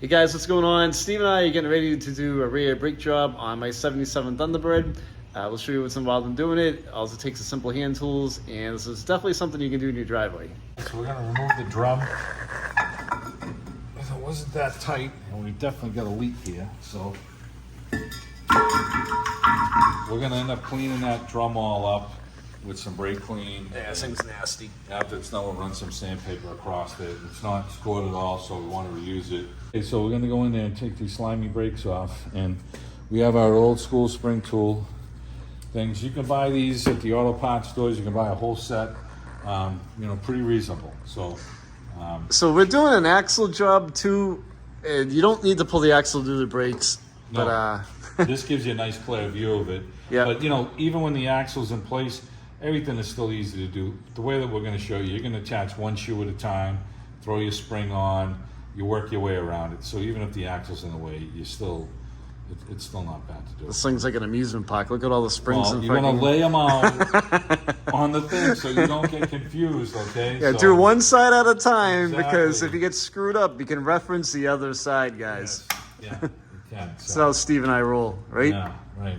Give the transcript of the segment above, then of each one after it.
Hey guys, what's going on? Steve and I are getting ready to do a rear brake job on my 77 Thunderbird. We'll show you what's involved in doing it. Also takes some simple hand tools, and this is definitely something you can do in your driveway. So we're gonna remove the drum. It wasn't that tight, and we definitely got a leak here, so we're gonna end up cleaning that drum all up with some brake clean. Yeah, this thing's nasty. After it's done, we'll run some sandpaper across it. It's not scored at all, so we want to reuse it. Okay, so we're gonna go in there and take these slimy brakes off, and we have our old school spring tool things. You can buy these at the auto parts stores. You can buy a whole set, you know, pretty reasonable. So we're doing an axle job too, and you don't need to pull the axle to do the brakes. no, But this gives you a nice clear view of it. Yeah. But you know, even when the axle's in place, everything is still easy to do. The way that we're going to show you, you're going to attach one shoe at a time, throw your spring on, you work your way around it. So even if the axle's in the way, you still, it's still not bad to do. this thing's like an amusement park. Look at all the springs Well, and you want to lay them out on the thing so you don't get confused, okay? Yeah, so, do one side at a time, because Exactly. if you get screwed up, you can reference the other side, guys. Yes, yeah, you can. That's how Steve and I roll, right? Yeah, right.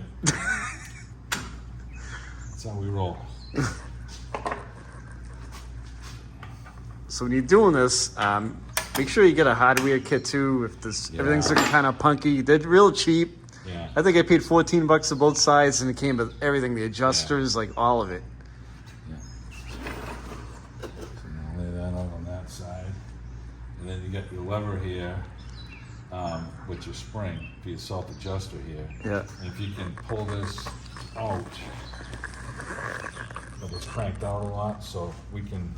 That's how we roll. So when you're doing this, make sure you get a hardware kit too. If this everything's looking kind of punky, they're real cheap. Yeah. I think I paid $14 for both sides, and it came with everything, the adjusters, like all of it. Yeah. So now lay that out on that side. And then you got your lever here with your spring for your self adjuster here. Yeah. And if you can pull this out, but it's cranked out a lot, so we can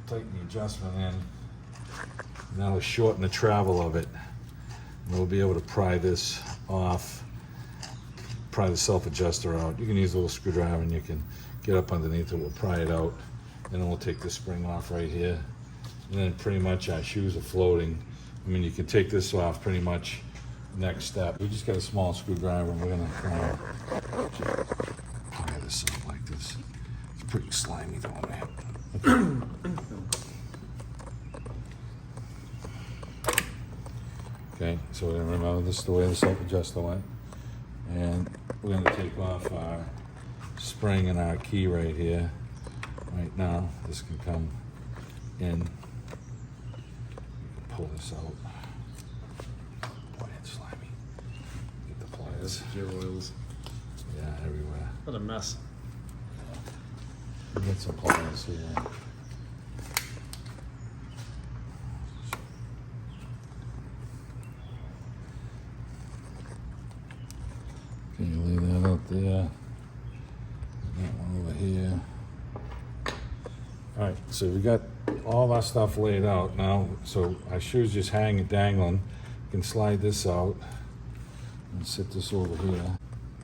tighten the adjustment in. And that'll shorten the travel of it. And we'll be able to pry this off, pry the self adjuster out. You can use a little screwdriver and you can get up underneath it. We'll pry it out, and then we'll take the spring off right here. And then pretty much our shoes are floating. I mean, you can take this off pretty much next step. We just got a small screwdriver, and we're gonna pry this up like this. It's pretty slimy down there. Okay, so we're gonna remember this is the way the self-adjuster went. And we're gonna take off our spring and our key right here. Right now, this can come in. You can pull this out. Boy, it's slimy. Get the pliers. Gear oils. Yeah, everywhere. What a mess. Get some pliers here. Okay, you lay that out there. That one over here. All right, so we got all of our stuff laid out now. So our shoes just hang dangling. You can slide this out and sit this over here.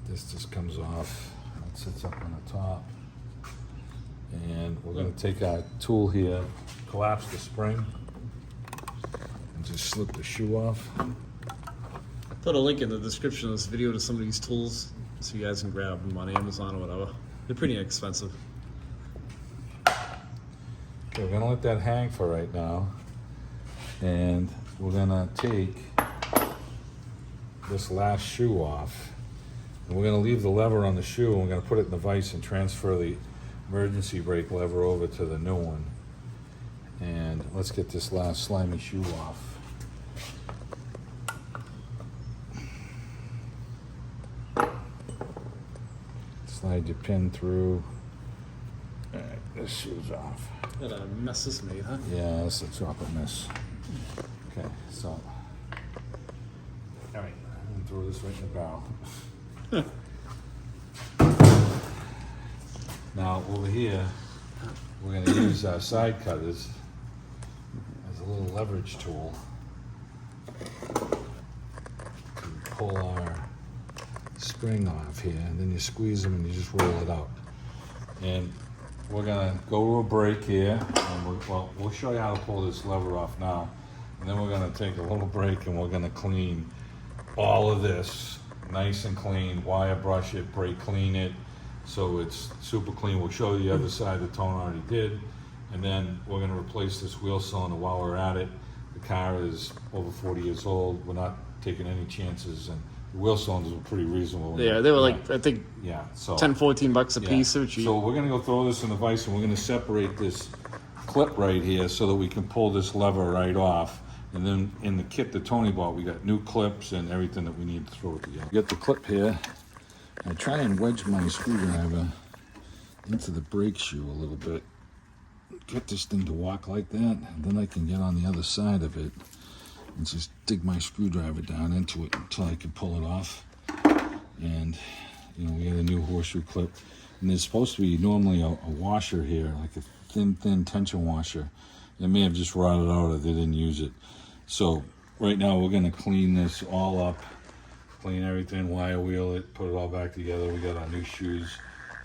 This just comes off. That sits up on the top. And we're gonna take our tool here, collapse the spring, and just slip the shoe off. Put a link in the description of this video to some of these tools so you guys can grab them on Amazon or whatever. They're pretty inexpensive. Okay, we're gonna let that hang for right now. And we're gonna take this last shoe off. And we're gonna leave the lever on the shoe, and we're gonna put it in the vise and transfer the emergency brake lever over to the new one. And let's get this last slimy shoe off. Slide your pin through. All right, this shoe's off. What a mess this made, huh? Yeah, that's a drop of miss. Okay, so. All right, I'm gonna throw this right in the barrel. Now, over here, we're gonna use our side cutters as a little leverage tool to pull our spring off here, and then you squeeze them and you just roll it out. And we're gonna go to a break here, and we'll show you how to pull this lever off now. And then we're gonna take a little break, and we're gonna clean all of this nice and clean, wire brush it, brake clean it, so it's super clean. We'll show you the other side the Tone already did, and then we're gonna replace this wheel cylinder while we're at it. The car is over 40 years old. We're not taking any chances, and the wheel cylinders were pretty reasonable. Yeah, they were like, I think, yeah, so 10, 14 bucks a yeah. piece. So cheap. So we're gonna go throw this in the vise, and we're gonna separate this clip right here so that we can pull this lever right off. And then in the kit that Tony bought, we got new clips and everything that we need to throw it together. Get the clip here. I try and wedge my screwdriver into the brake shoe a little bit. Get this thing to walk like that, and then I can get on the other side of it and just dig my screwdriver down into it until I can pull it off. And you know, we got a new horseshoe clip, and there's supposed to be normally a washer here, like a thin tension washer. It may have just rotted out or they didn't use it. So right now we're gonna clean this all up, clean everything, wire wheel it, put it all back together. We got our new shoes,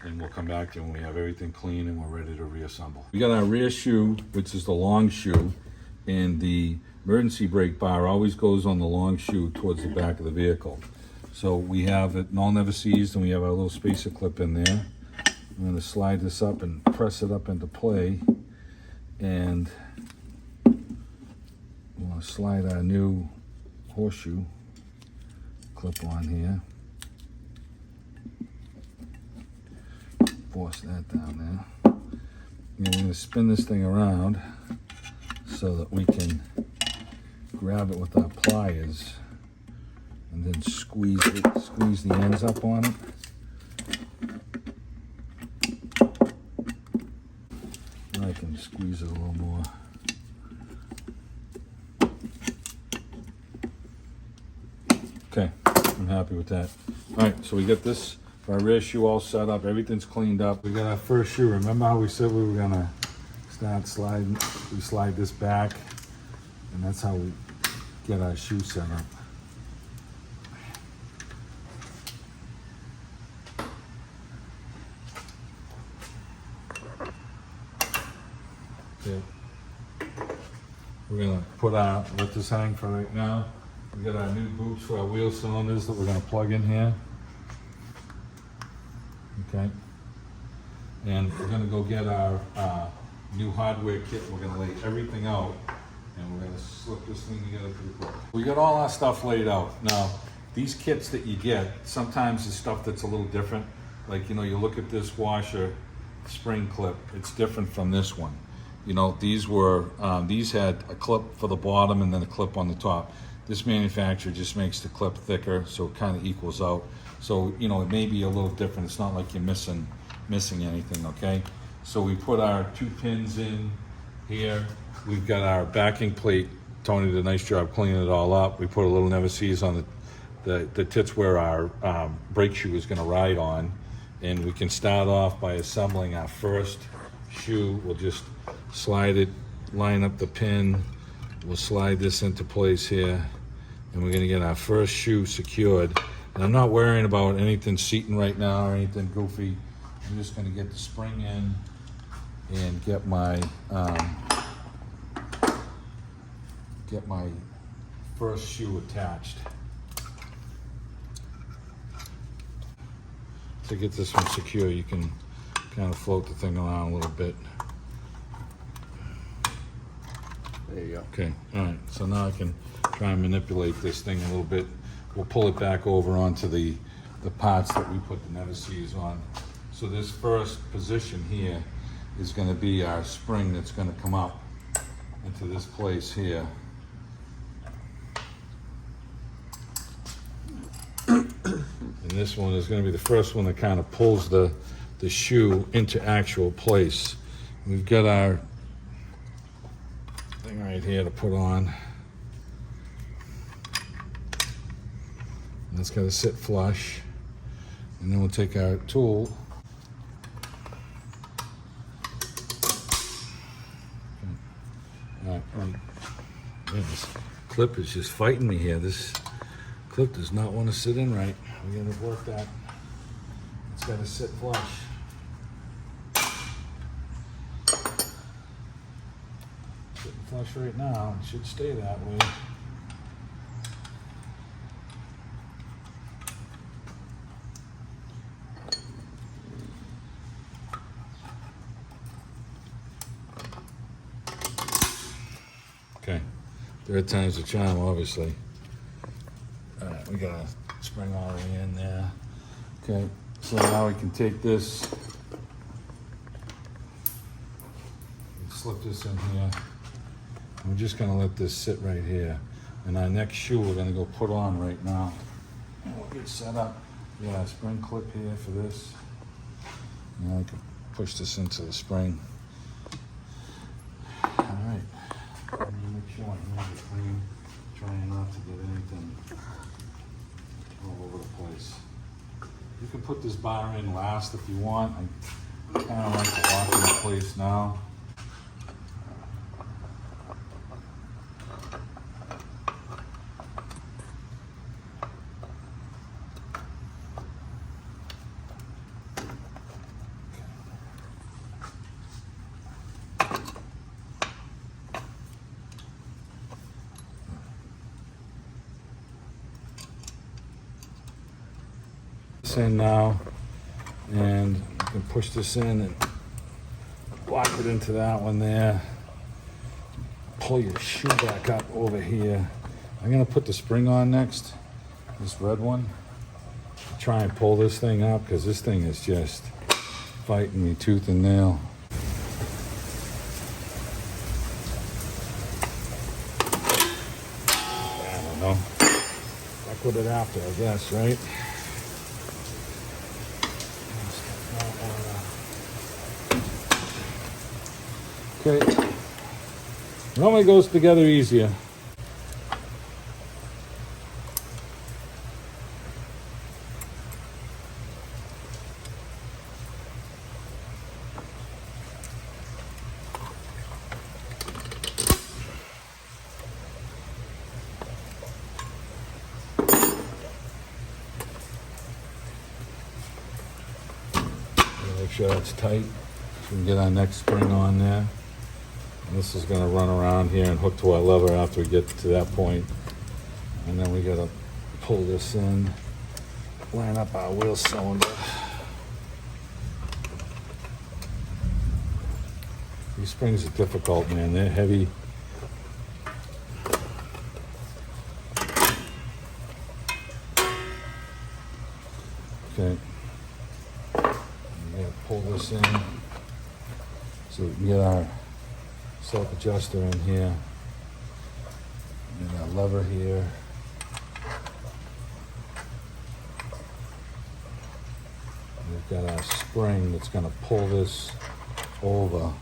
and we'll come back to when we have everything clean and we're ready to reassemble. We got our rear shoe, which is the long shoe, and the emergency brake bar always goes on the long shoe towards the back of the vehicle. So we have it all never seized, and we have our little spacer clip in there. I'm gonna slide this up and press it up into play, and we're gonna slide our new horseshoe clip on here. Force that down there. And we're going to spin this thing around so that we can grab it with our pliers and then squeeze the ends up on it. And I can squeeze it a little more. Okay, I'm happy with that. All right, so we got this, our rear shoe all set up, everything's cleaned up. We got our first shoe. Remember how we said we were gonna start sliding? We slide this back, and that's how we get our shoe set up. Okay. We're gonna let this hang for right now. We got our new boots for our wheel cylinders that we're gonna plug in here. Okay. And we're gonna go get our new hardware kit. We're gonna lay everything out, and we're gonna slip this thing together pretty quick. We got all our stuff laid out. Now, these kits that you get, sometimes it's stuff that's a little different. Like, you know, you look at this washer spring clip, it's different from this one. You know, these had a clip for the bottom and then a clip on the top. This manufacturer just makes the clip thicker, so it kind of equals out. So, you know, it may be a little different. It's not like you're missing anything, okay? So we put our 2 pins in here. We've got our backing plate. Tony did a nice job cleaning it all up. We put a little never seize on the tits where our brake shoe is gonna ride on. And we can start off by assembling our first shoe. We'll just slide it, line up the pin. We'll slide this into place here, and we're gonna get our first shoe secured. And I'm not worrying about anything seating right now or anything goofy. I'm just gonna get the spring in and get my first shoe attached. To get this one secure, you can kind of float the thing around a little bit. There you go. Okay, all right, so now I can try and manipulate this thing a little bit. We'll pull it back over onto the parts that we put the never seize on. So this first position here is gonna be our spring that's gonna come up into this place here. And this one is gonna be the first one that kind of pulls the shoe into actual place. We've got our thing right here to put on. And it's got to sit flush. And then we'll take our tool. All right. Man, this clip is just fighting me here. This clip does not want to sit in right. We got to work that. It's got to sit flush. Sitting flush right now. It should stay that way. Okay, Third time's the charm, obviously. All right, we got a spring all the way in there. Okay, so now we can take this, slip this in here. We're just gonna let this sit right here. And our next shoe we're gonna go put on right now. And we'll get set up. We got a spring clip here for this. Now we can push this into the spring. All right. Let me make sure my hands are clean. Trying not to get anything all over the place. You can put this bar in last if you want. I kind of like to lock it in place now. In now, and you can push this in and lock it into that one there. Pull your shoe back up over here. I'm gonna put the spring on next, this red one. Try and pull this thing up because this thing is just fighting me tooth and nail. I don't know. Fuck with it after, I guess, right? Okay, normally goes together easier. Make sure that's tight so we can get our next spring on there. And this is going to run around here and hook to our lever after we get to that point. And then we got to pull this in, line up our wheel cylinder. These springs are difficult, man. They're heavy. Okay. We got to pull this in so we can get our self-adjuster in here, and a lever here. We've got our spring that's going to pull this over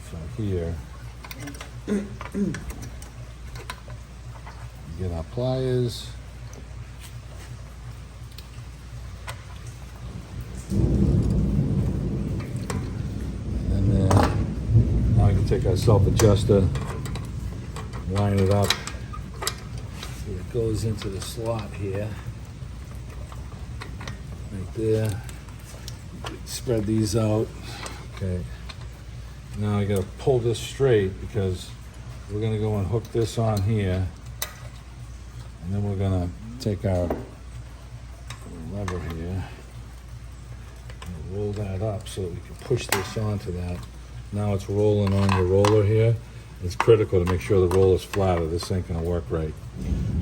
from here. Get our pliers. Take our self-adjuster, line it up. So it goes into the slot here, right there. Spread these out. Okay. Now I got to pull this straight because we're going to go and hook this on here, and then we're going to take our lever here and roll that up so that we can push this onto that. Now it's rolling on the roller here. It's critical to make sure the roller's flat or this ain't gonna work right.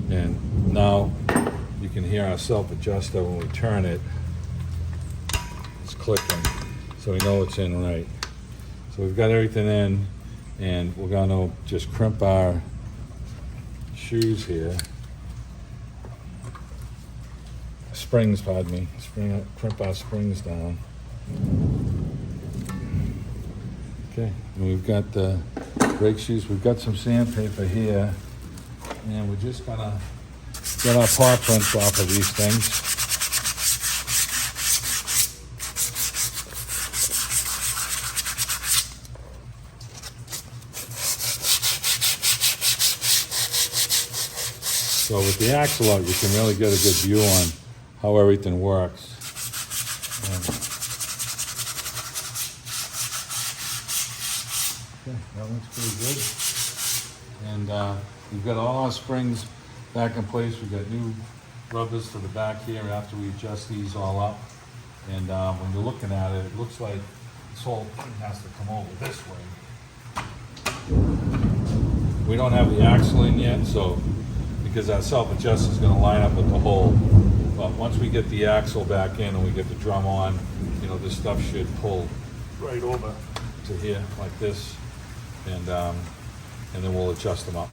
And now you can hear our self-adjuster when we turn it. It's clicking, so we know it's in right. So we've got everything in, and we're gonna just crimp our shoes here. Springs, pardon me. Crimp our springs down. Okay, and we've got the brake shoes. We've got some sandpaper here, and we're just gonna get our paw prints off of these things. So with the axle out, you can really get a good view on how everything works. Okay, that looks pretty good. And we've got all our springs back in place. We've got new rubbers to the back here after we adjust these all up. And when you're looking at it, it looks like this whole thing has to come over this way. We don't have the axle in yet, so, because that self-adjust is gonna line up with the hole. But once we get the axle back in and we get the drum on, you know, this stuff should pull right over to here like this, and then we'll adjust them up.